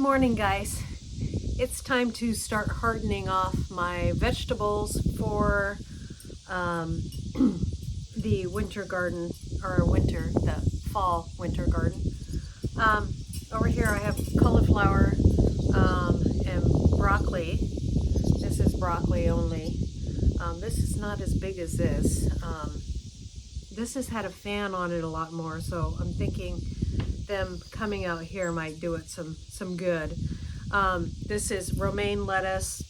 morning, guys. It's time to start hardening off my vegetables for the winter garden, or the fall winter garden. Over here I have cauliflower and broccoli. This is broccoli only. This is not as big as this. This has had a fan on it a lot more, so I'm thinking them coming out here might do it some good. This is romaine lettuce.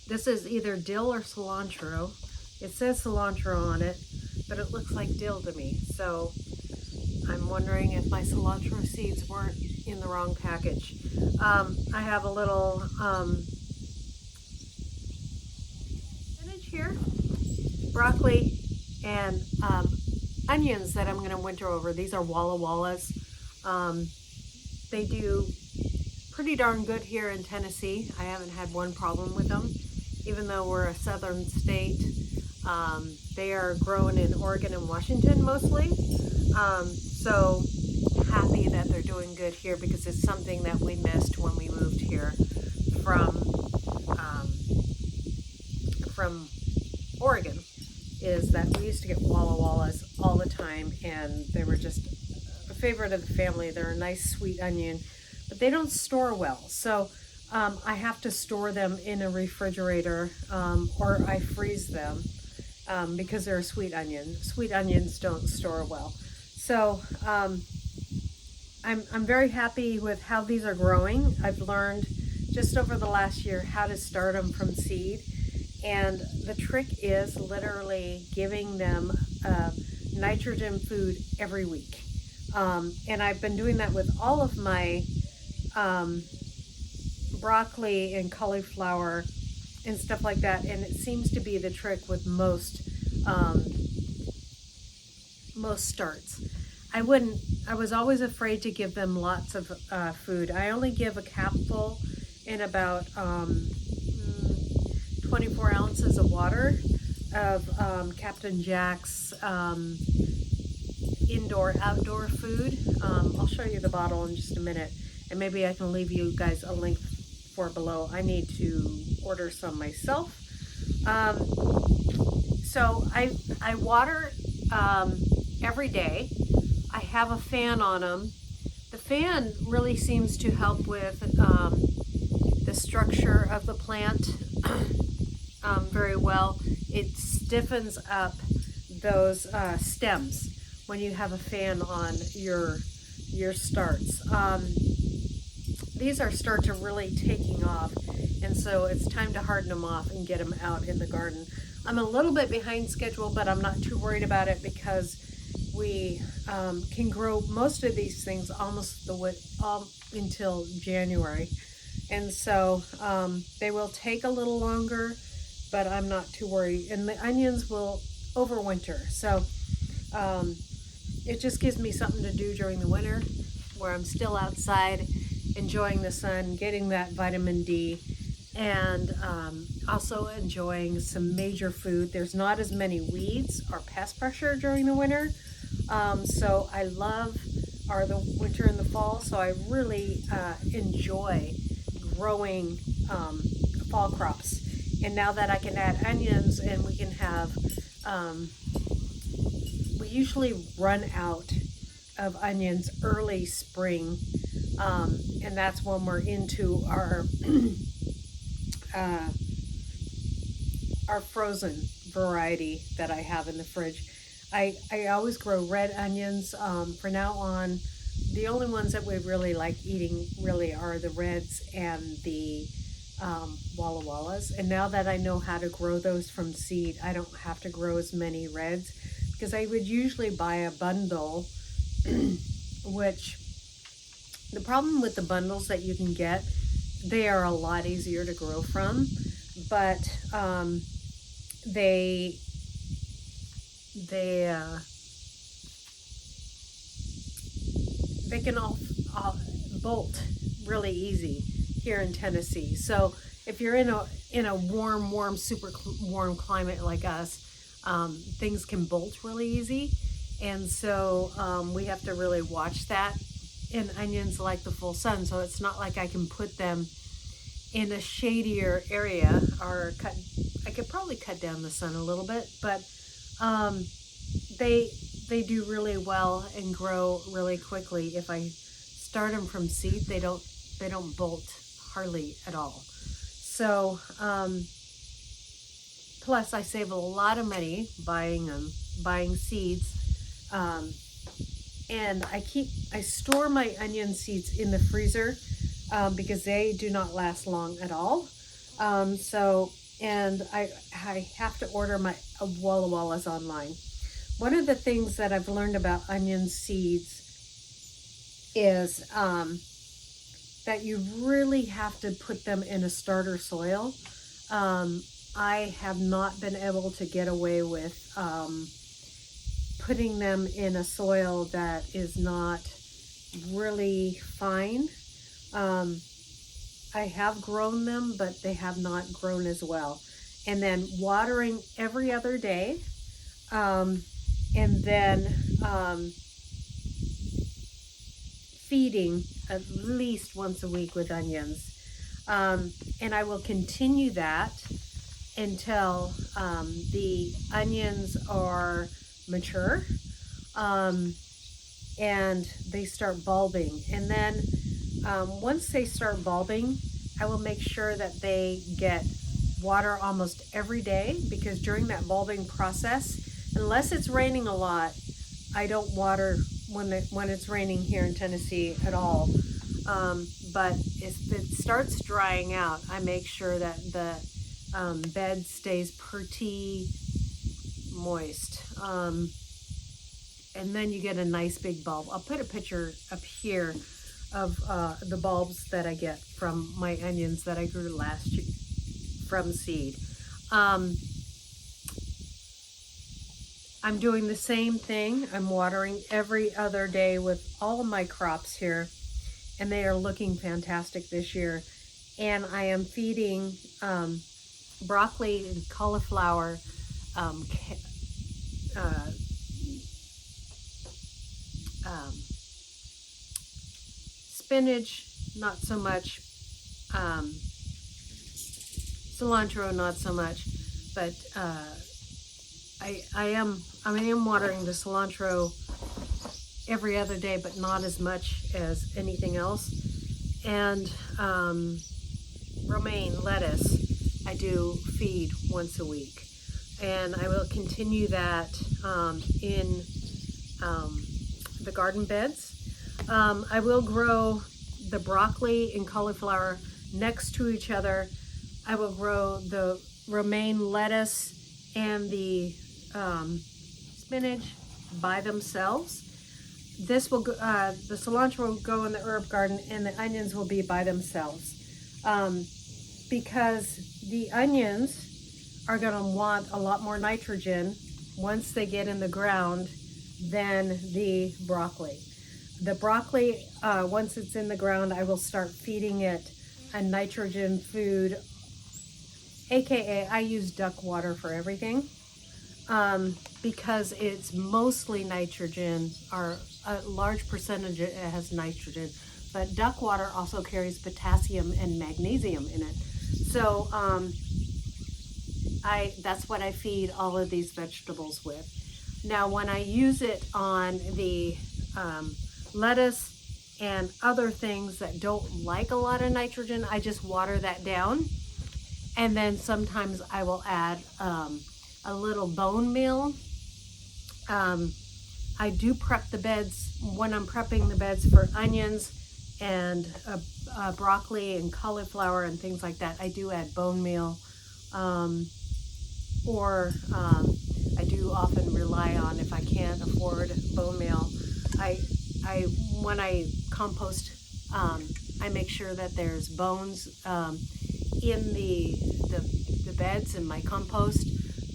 This is either dill or cilantro. It says cilantro on it, but it looks like dill to me. So I'm wondering if my cilantro seeds weren't in the wrong package. I have a little spinach here, broccoli, and onions that I'm going to winter over. These are Walla Wallas. They do pretty darn good here in Tennessee. I haven't had one problem with them, even though we're a southern state. They are grown in Oregon and Washington mostly. So happy that they're doing good here, because it's something that we missed when we moved here from Oregon, is that we used to get Walla Wallas all the time, and they were just a favorite of the family. They're a nice sweet onion, but they don't store well. So I have to store them in a refrigerator, or I freeze them because they're a sweet onion. Sweet onions don't store well. So I'm very happy with how these are growing. I've learned just over the last year how to start them from seed. And the trick is literally giving them nitrogen food every week. And I've been doing that with all of my broccoli and cauliflower and stuff like that. And it seems to be the trick with most starts. I was always afraid to give them lots of food. I only give a capful in about 24 ounces of water of Captain Jack's indoor-outdoor food. I'll show you the bottle in just a minute, and maybe I can leave you guys a link for below. I need to order some myself. So I water every day. I have a fan on them. The fan really seems to help with the structure of the plant very well. It stiffens up those stems when you have a fan on your starts. These start to really taking off, and so it's time to harden them off and get them out in the garden. I'm a little bit behind schedule, but I'm not too worried about it, because we can grow most of these things almost until January. And so they will take a little longer, but I'm not too worried. And the onions will overwinter. So it just gives me something to do during the winter, where I'm still outside enjoying the sun, getting that vitamin D, and also enjoying some major food. There's not as many weeds or pest pressure during the winter. So I love the winter and the fall. So I really enjoy growing fall crops. And now that I can add onions, and we can have, we usually run out of onions early spring, and that's when we're into our frozen variety that I have in the fridge. I always grow red onions. For now on, the only ones that we really like eating really are the reds and the Walla Wallas. And now that I know how to grow those from seed, I don't have to grow as many reds, because I would usually buy a bundle, which the problem with the bundles that you can get, they are a lot easier to grow from, but they can all bolt really easy here in Tennessee. So if you're in a warm, super warm climate like us, things can bolt really easy. And so we have to really watch that. and onions like the full sun, so it's not like I can put them in a shadier area or I could probably cut down the sun a little bit, but um, they do really well and grow really quickly. If I start them from seed, they don't bolt hardly at all. So plus I save a lot of money buying seeds, and I store my onion seeds in the freezer because they do not last long at all. And I have to order my Walla Wallas online. One of the things that I've learned about onion seeds is that you really have to put them in a starter soil. I have not been able to get away with putting them in a soil that is not really fine. I have grown them, but they have not grown as well. And then watering every other day, and then feeding at least once a week with onions. And I will continue that until the onions are mature and they start bulbing. And then once they start bulbing, I will make sure that they get water almost every day, because during that bulbing process, unless it's raining a lot, I don't water when it's raining here in Tennessee at all. But if it starts drying out, I make sure that the bed stays pretty moist. And then you get a nice big bulb. I'll put a picture up here of the bulbs that I get from my onions that I grew last year from seed. I'm doing the same thing. I'm watering every other day with all of my crops here, and they are looking fantastic this year. And I am feeding broccoli and cauliflower, spinach, not so much, cilantro, not so much, but I am watering the cilantro every other day, but not as much as anything else. And romaine lettuce, I do feed once a week, and I will continue that in the garden beds. I will grow the broccoli and cauliflower next to each other. I will grow the romaine lettuce and the spinach by themselves. This will go, the cilantro will go in the herb garden, and the onions will be by themselves, because the onions are going to want a lot more nitrogen once they get in the ground than the broccoli. The broccoli, once it's in the ground, I will start feeding it a nitrogen food, aka I use duck water for everything, because it's mostly nitrogen, or a large percentage it has nitrogen, but duck water also carries potassium and magnesium in it. So that's what I feed all of these vegetables with. Now when I use it on the lettuce and other things that don't like a lot of nitrogen, I just water that down. And then sometimes I will add a little bone meal. I do prep the beds when I'm prepping the beds for onions and broccoli and cauliflower and things like that. I do add bone meal, or I do often rely on, if I can't afford bone meal, when I compost, I make sure that there's bones in the beds in my compost,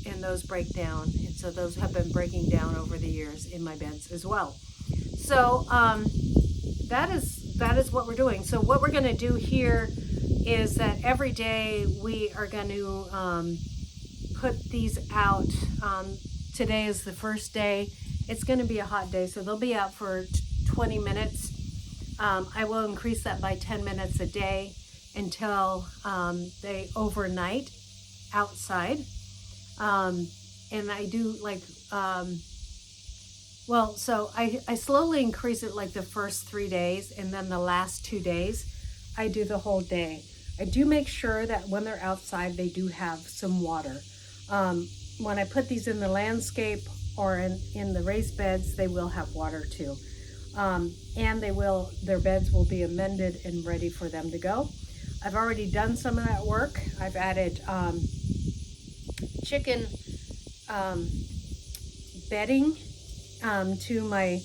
and those break down. And so those have been breaking down over the years in my beds as well. So that is what we're doing. So what we're going to do here is that every day we are going to put these out. Today is the first day. It's going to be a hot day, so they'll be out for 20 minutes. I will increase that by 10 minutes a day until they overnight outside. And I do like, so I slowly increase it like the first 3 days, and then the last 2 days, I do the whole day. I do make sure that when they're outside, they do have some water. When I put these in the landscape or in the raised beds, they will have water too. And their beds will be amended and ready for them to go. I've already done some of that work. I've added chicken bedding to my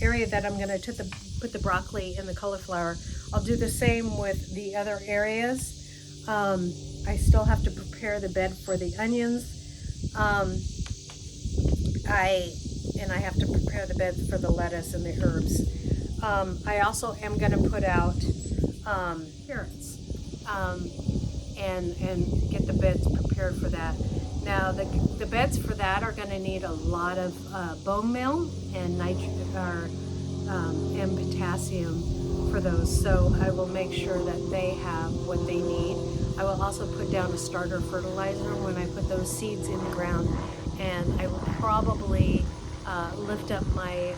area that I'm going to put the broccoli and the cauliflower. I'll do the same with the other areas. I still have to prepare the bed for the onions. I have to prepare the beds for the lettuce and the herbs. I also am going to put out carrots and get the beds prepared for that. Now the beds for that are going to need a lot of bone meal and and potassium for those. So I will make sure that they have what they need. I will also put down a starter fertilizer when I put those seeds in the ground, and I will probably lift up my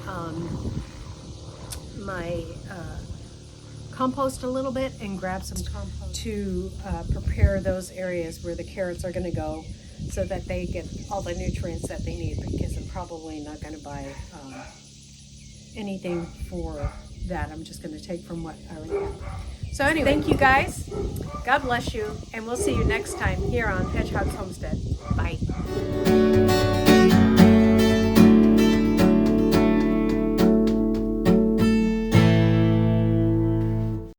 compost a little bit and grab some compost to prepare those areas where the carrots are going to go, so that they get all the nutrients that they need, because I'm probably not going to buy anything for that. I'm just going to take from what I already have. So anyway, thank you guys. God bless you, and we'll see you next time here on Hedgehog's Homestead. Bye.